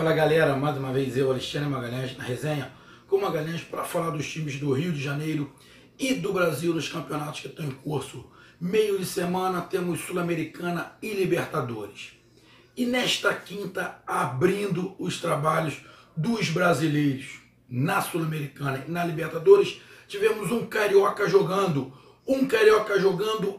Fala galera, mais uma vez eu, Alexandre Magalhães, na resenha com Magalhães para falar dos times do Rio de Janeiro e do Brasil nos campeonatos que estão em curso. Meio de semana temos Sul-Americana e Libertadores. E nesta quinta, abrindo os trabalhos dos brasileiros na Sul-Americana e na Libertadores, tivemos um carioca jogando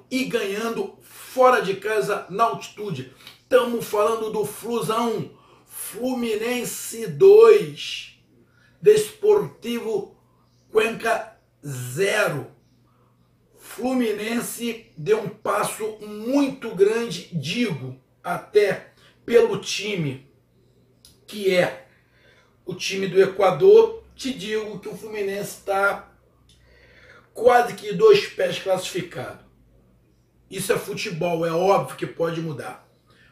e ganhando fora de casa na altitude. Estamos falando do Flusão, Fluminense 2, Desportivo Cuenca 0. Fluminense deu um passo muito grande, digo, até pelo time que é o time do Equador. Te digo que o Fluminense está quase que 2 pés classificado. Isso é futebol, é óbvio que pode mudar.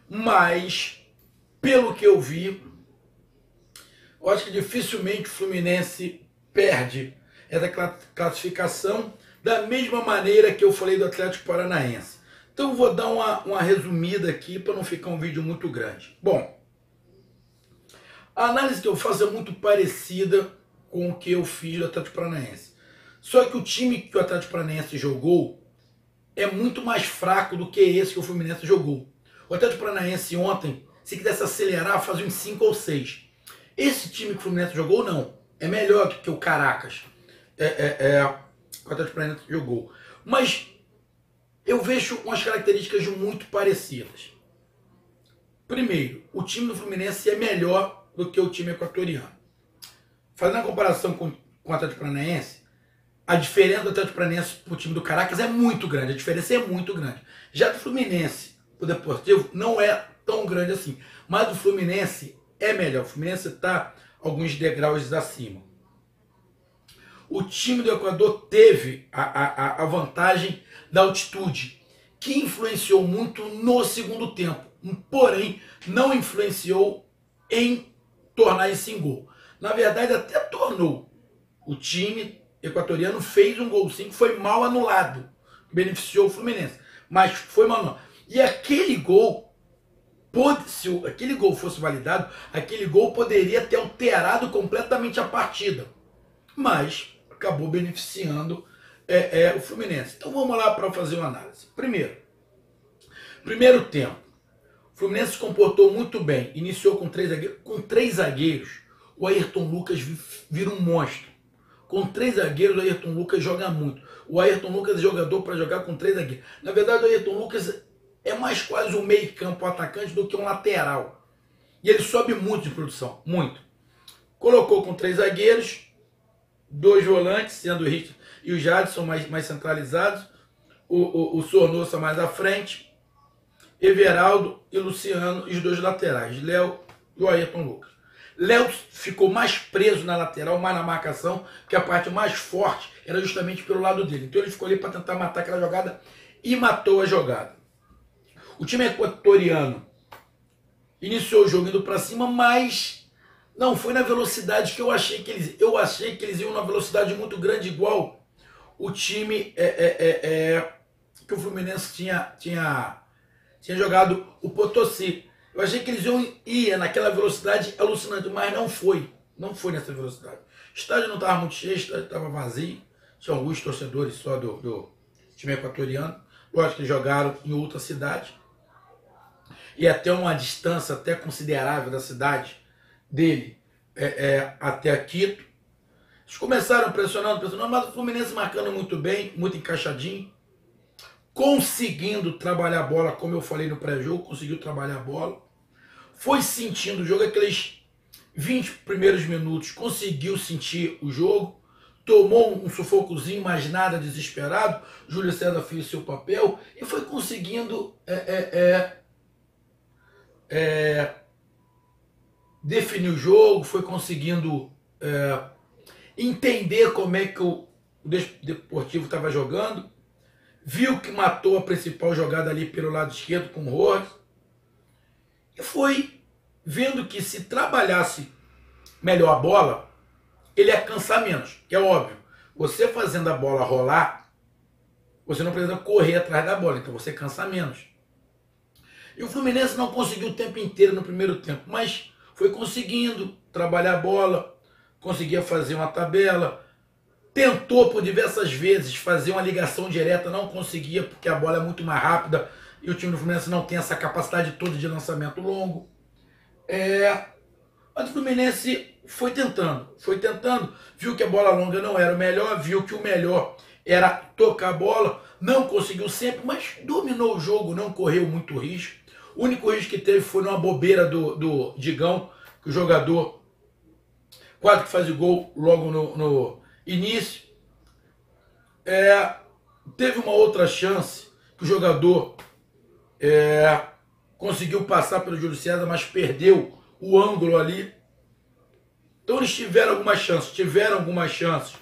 Mas, pelo que eu vi, eu acho que dificilmente o Fluminense perde essa classificação da mesma maneira que eu falei do Atlético Paranaense. Então vou dar uma resumida aqui para não ficar um vídeo muito grande. Bom, a análise que eu faço é muito parecida com o que eu fiz do Atlético Paranaense. Só que o time que o Atlético Paranaense jogou é muito mais fraco do que esse que o Fluminense jogou. O Atlético Paranaense ontem, se quisesse acelerar, fazia uns 5 ou 6. Esse time que o Fluminense jogou, não. É melhor que o Caracas. O Atlético Paranaense jogou. Mas eu vejo umas características muito parecidas. Primeiro, o time do Fluminense é melhor do que o time equatoriano. Fazendo a comparação com o Atlético Paranaense, a diferença do Atlético Paranaense para o time do Caracas é muito grande. A diferença é muito grande. Já do Fluminense, o Deportivo, não é tão grande assim. Mas o Fluminense é melhor. O Fluminense está alguns degraus acima. O time do Equador teve a vantagem da altitude, que influenciou muito no segundo tempo, porém não influenciou em tornar esse em gol. Na verdade, até tornou. O time equatoriano fez um gol sim, que foi mal anulado, beneficiou o Fluminense, mas foi mal anulado. E aquele gol, se aquele gol fosse validado, aquele gol poderia ter alterado completamente a partida, mas acabou beneficiando o Fluminense. Então vamos lá para fazer uma análise. Primeiro tempo, o Fluminense se comportou muito bem, iniciou com 3 zagueiros. Com 3 zagueiros, o Ayrton Lucas vira um monstro. Com 3 zagueiros, o Ayrton Lucas joga muito. O Ayrton Lucas é jogador para jogar com 3 zagueiros. Na verdade, o Ayrton Lucas é mais quase um meio-campo atacante do que um lateral. E ele sobe muito de produção, muito. Colocou com 3 zagueiros, 2 volantes, sendo o Richard e o Jadson mais centralizados, o Sornosa mais à frente, Everaldo e Luciano, e os 2 laterais, Léo e o Ayrton Lucas. Léo ficou mais preso na lateral, mais na marcação, porque a parte mais forte era justamente pelo lado dele. Então ele ficou ali para tentar matar aquela jogada e matou a jogada. O time equatoriano iniciou o jogo indo para cima, mas não foi na velocidade que eu achei que eles... Eu achei que eles iam na velocidade muito grande, igual o time que o Fluminense tinha jogado o Potosí. Eu achei que eles iam naquela velocidade alucinante, mas não foi. Não foi nessa velocidade. O estádio não estava muito cheio, o estádio estava vazio. Tinha alguns torcedores só do time equatoriano. Lógico que jogaram em outra cidade. E até uma distância até considerável da cidade dele até Quito. Eles começaram pressionando, mas o Fluminense marcando muito bem, muito encaixadinho, conseguindo trabalhar a bola, como eu falei no pré-jogo, conseguiu trabalhar a bola, foi sentindo o jogo, aqueles 20 primeiros minutos, conseguiu sentir o jogo, tomou um sufocozinho, mas nada desesperado, Júlio César fez seu papel e foi conseguindo definir o jogo, foi conseguindo entender como é que o Deportivo estava jogando, viu que matou a principal jogada ali pelo lado esquerdo com o Rojas, e foi vendo que se trabalhasse melhor a bola, ele ia cansar menos, que é óbvio. Você fazendo a bola rolar, você não precisa correr atrás da bola, então você cansa menos. E o Fluminense não conseguiu o tempo inteiro no primeiro tempo, mas foi conseguindo trabalhar a bola, conseguia fazer uma tabela, tentou por diversas vezes fazer uma ligação direta, não conseguia porque a bola é muito mais rápida e o time do Fluminense não tem essa capacidade toda de lançamento longo. Mas o Fluminense foi tentando, viu que a bola longa não era o melhor, viu que o melhor era tocar a bola, não conseguiu sempre, mas dominou o jogo, não correu muito risco. O único risco que teve foi numa bobeira do Digão, que o jogador quase que faz o gol logo no início. Teve uma outra chance que o jogador conseguiu passar pelo Júlio César, mas perdeu o ângulo ali. Então eles tiveram algumas chances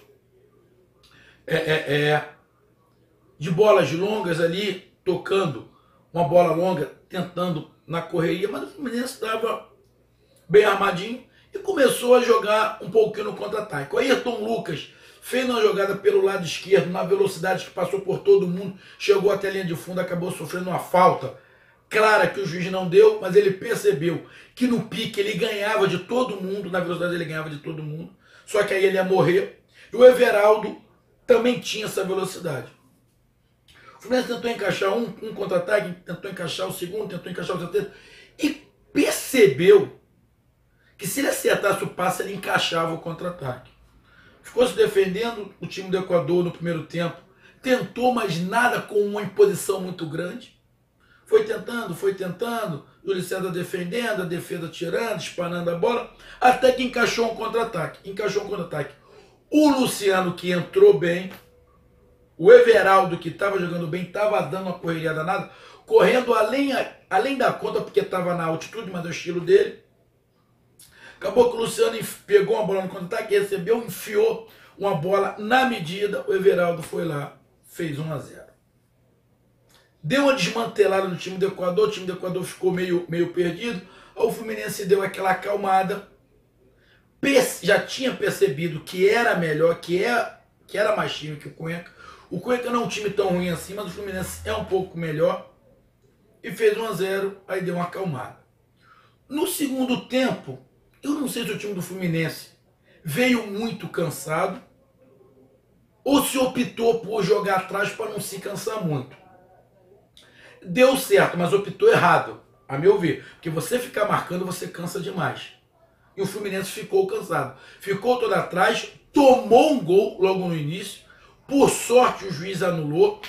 de bolas longas ali, tocando uma bola longa, tentando na correria, mas o Fluminense estava bem armadinho e começou a jogar um pouquinho no contra-ataque. O Ayrton Lucas fez uma jogada pelo lado esquerdo, na velocidade que passou por todo mundo, chegou até a linha de fundo, acabou sofrendo uma falta clara que o juiz não deu, mas ele percebeu que no pique ele ganhava de todo mundo, na velocidade ele ganhava de todo mundo, só que aí ele ia morrer. E o Everaldo também tinha essa velocidade. O Fluminense tentou encaixar um contra-ataque, tentou encaixar o segundo, tentou encaixar o terceiro, e percebeu que se ele acertasse o passe, ele encaixava o contra-ataque. Ficou se defendendo, o time do Equador no primeiro tempo tentou, mas nada com uma imposição muito grande. Foi tentando, Júlio César defendendo, a defesa tirando, espanando a bola, até que encaixou um contra-ataque. O Luciano, que entrou bem, o Everaldo, que estava jogando bem, estava dando uma correria danada, correndo além da conta, porque estava na altitude, mas é o estilo dele. Acabou que o Luciano pegou uma bola no contra-ataque, recebeu, enfiou uma bola na medida, o Everaldo foi lá, fez 1-0. Deu uma desmantelada no time do Equador, o time do Equador ficou meio perdido, o Fluminense deu aquela acalmada, já tinha percebido que era melhor, que era mais time que o Cuenca. O Cuenca não é um time tão ruim assim, mas o Fluminense é um pouco melhor, e fez 1-0, aí deu uma acalmada. No segundo tempo, eu não sei se o time do Fluminense veio muito cansado ou se optou por jogar atrás para não se cansar muito. Deu certo, mas optou errado, a meu ver. Porque você ficar marcando, você cansa demais. E o Fluminense ficou cansado. Ficou todo atrás, tomou um gol logo no início. Por sorte, o juiz anulou.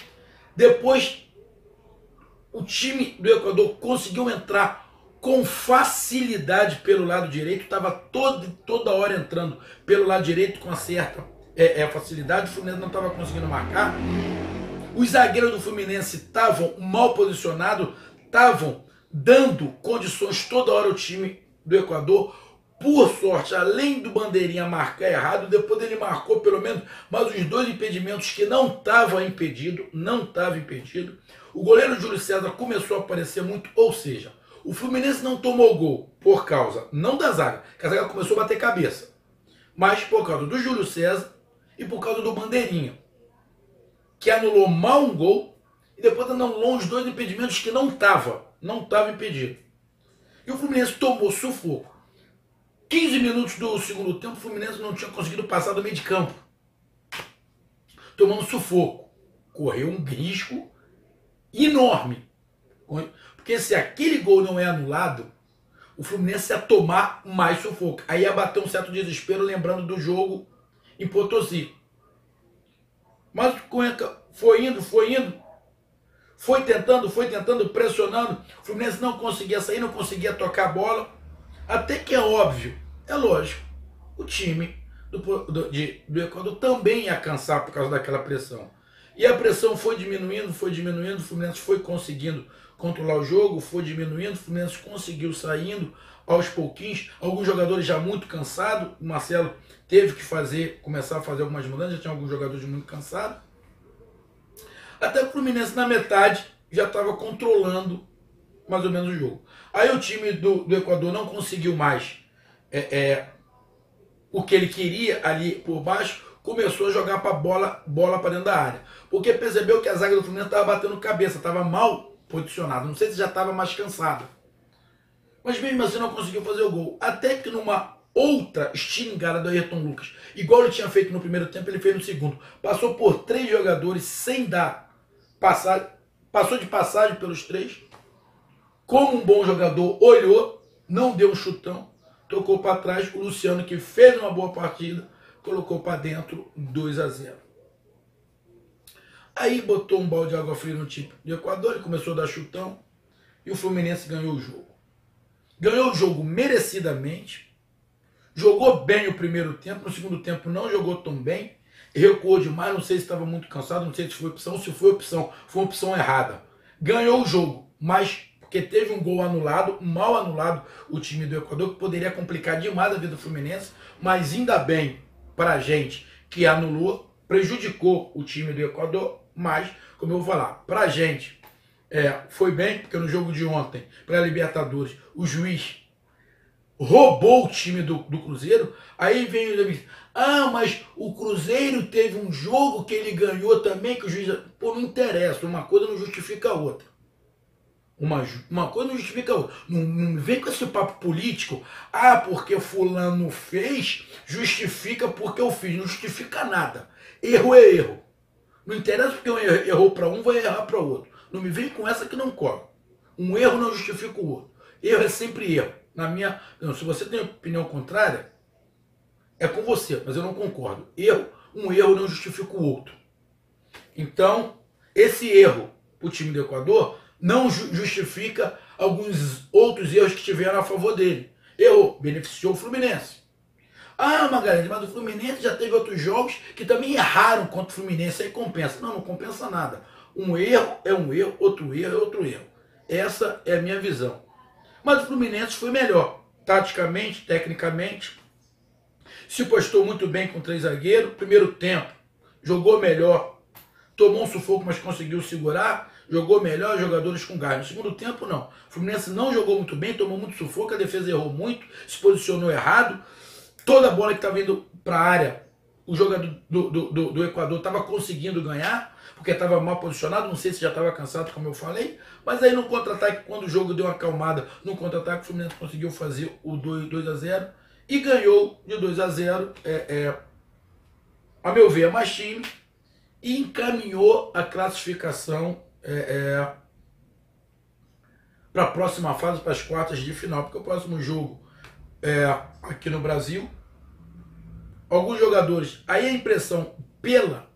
Depois, o time do Equador conseguiu entrar com facilidade pelo lado direito, estava toda hora entrando pelo lado direito com uma certa facilidade, o Fluminense não estava conseguindo marcar. Os zagueiros do Fluminense estavam mal posicionados, estavam dando condições toda hora ao time do Equador. Por sorte, além do Bandeirinha marcar errado, depois ele marcou pelo menos mais uns 2 impedimentos que não estava impedido, O goleiro Júlio César começou a aparecer muito, ou seja, o Fluminense não tomou gol por causa, não da zaga, que a zaga começou a bater cabeça, mas por causa do Júlio César e por causa do Bandeirinha, que anulou mal um gol e depois anulou uns 2 impedimentos que não estava impedido. E o Fluminense tomou sufoco. 15 minutos do segundo tempo, o Fluminense não tinha conseguido passar do meio de campo, tomando sufoco. Correu um risco enorme. Porque se aquele gol não é anulado, o Fluminense ia tomar mais sufoco. Aí ia bater um certo desespero, lembrando do jogo em Potosí. Mas o Cuenca foi indo, foi tentando, pressionando. O Fluminense não conseguia sair, não conseguia tocar a bola. Até que é óbvio, é lógico, o time do Equador também ia cansar por causa daquela pressão. E a pressão foi diminuindo, o Fluminense foi conseguindo controlar o jogo, foi diminuindo, o Fluminense conseguiu saindo aos pouquinhos, alguns jogadores já muito cansados, o Marcelo teve que começar a fazer algumas mudanças, já tinha alguns jogadores muito cansados, até que o Fluminense na metade já estava controlando mais ou menos o jogo. Aí o time do Equador não conseguiu mais o que ele queria ali por baixo, começou a jogar bola para dentro da área, porque percebeu que a zaga do Fluminense estava batendo cabeça, estava mal posicionado, não sei se já estava mais cansado. mas mesmo assim não conseguiu fazer o gol. Até que numa outra estilingada do Ayrton Lucas, igual ele tinha feito no primeiro tempo, ele fez no segundo. Passou por 3 jogadores sem dar passagem, passou de passagem pelos 3. Como um bom jogador, olhou, não deu um chutão, tocou para trás. O Luciano, que fez uma boa partida, colocou para dentro 2-0. Aí botou um balde de água fria no time do Equador, ele começou a dar chutão e o Fluminense ganhou o jogo. Ganhou o jogo merecidamente, jogou bem o primeiro tempo, no segundo tempo não jogou tão bem, recuou demais, não sei se estava muito cansado, não sei se foi opção, foi uma opção errada. Ganhou o jogo, mas porque teve um gol anulado, mal anulado o time do Equador, que poderia complicar demais a vida do Fluminense, mas ainda bem para a gente que anulou, prejudicou o time do Equador, mas, como eu vou falar, para a gente foi bem, porque no jogo de ontem, para a Libertadores, o juiz roubou o time do Cruzeiro. Aí vem o juiz, mas o Cruzeiro teve um jogo que ele ganhou também, que o juiz... Pô, não interessa, uma coisa não justifica a outra. Uma coisa não justifica a outra. Não vem com esse papo político, porque fulano fez, justifica porque eu fiz. Não justifica nada. Erro é erro. Não interessa porque um errou para um, vai errar para o outro. Não me vem com essa que não corre. Um erro não justifica o outro. Erro é sempre erro. Se você tem opinião contrária, é com você, mas eu não concordo. Um erro não justifica o outro. Então, esse erro, o time do Equador, não justifica alguns outros erros que tiveram a favor dele. Errou, beneficiou o Fluminense. Magalhães, mas o Fluminense já teve outros jogos que também erraram contra o Fluminense, aí compensa. Não compensa nada. Um erro é um erro, outro erro é outro erro. Essa é a minha visão. Mas o Fluminense foi melhor, taticamente, tecnicamente. Se postou muito bem com 3 zagueiros. Primeiro tempo, jogou melhor. Tomou um sufoco, mas conseguiu segurar. Jogou melhor, jogadores com gás. No segundo tempo, não. O Fluminense não jogou muito bem, tomou muito sufoco, a defesa errou muito, se posicionou errado. Toda a bola que estava indo para a área, o jogador do Equador estava conseguindo ganhar, porque estava mal posicionado, não sei se já estava cansado, como eu falei, mas aí no contra-ataque, quando o jogo deu uma acalmada, no contra-ataque o Fluminense conseguiu fazer o 2-0 e ganhou de 2-0, a meu ver, mais time, e encaminhou a classificação para a próxima fase, para as quartas de final, porque o próximo jogo aqui no Brasil, alguns jogadores, aí a impressão, pela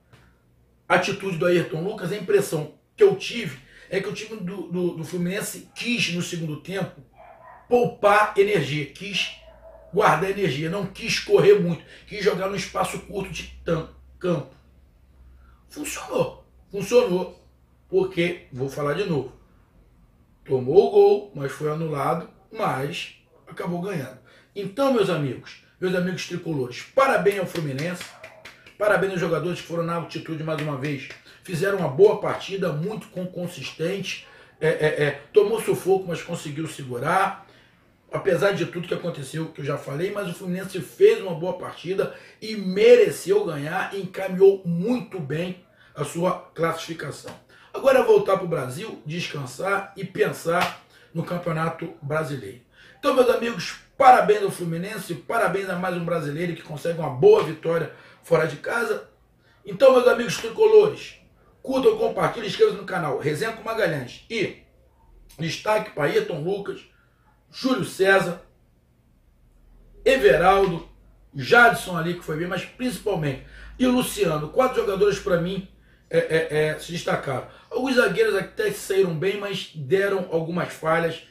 atitude do Ayrton Lucas, a impressão que eu tive é que o time do Fluminense quis, no segundo tempo, poupar energia, quis guardar energia, não quis correr muito, quis jogar no espaço curto de campo. Funcionou, porque, vou falar de novo, tomou o gol, mas foi anulado, mas acabou ganhando. Então, meus amigos tricolores, parabéns ao Fluminense, parabéns aos jogadores que foram na altitude mais uma vez, fizeram uma boa partida, muito consistente, tomou sufoco, mas conseguiu segurar, apesar de tudo que aconteceu, que eu já falei, mas o Fluminense fez uma boa partida e mereceu ganhar, e encaminhou muito bem a sua classificação. Agora é voltar para o Brasil, descansar e pensar no Campeonato Brasileiro. Então, meus amigos, parabéns ao Fluminense, parabéns a mais um brasileiro que consegue uma boa vitória fora de casa. Então, meus amigos tricolores, curtam, compartilhem, inscrevam-se no canal Resenha com Magalhães. E destaque para Ayrton Lucas, Júlio César, Everaldo, Jadson ali, que foi bem, mas principalmente, e o Luciano. 4 jogadores para mim se destacaram. Alguns zagueiros até saíram bem, mas deram algumas falhas.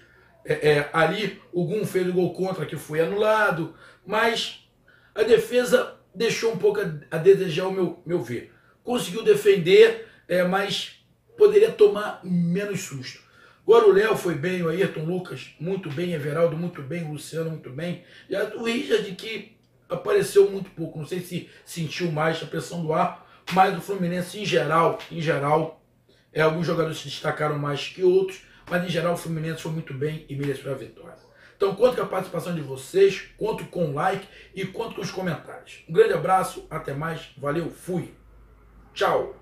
Ali o Gum fez o gol contra, que foi anulado, mas a defesa deixou um pouco a desejar, ao meu ver. Conseguiu defender, mas poderia tomar menos susto. Agora o Léo foi bem, o Ayrton Lucas muito bem, Everaldo muito bem, o Luciano muito bem. E o Richard, que apareceu muito pouco, não sei se sentiu mais a pressão do ar, mas o Fluminense em geral, alguns jogadores se destacaram mais que outros, mas em geral o Fluminense foi muito bem e mereceu a vitória. Então conto com a participação de vocês, conto com o like e conto com os comentários. Um grande abraço, até mais, valeu, fui, tchau!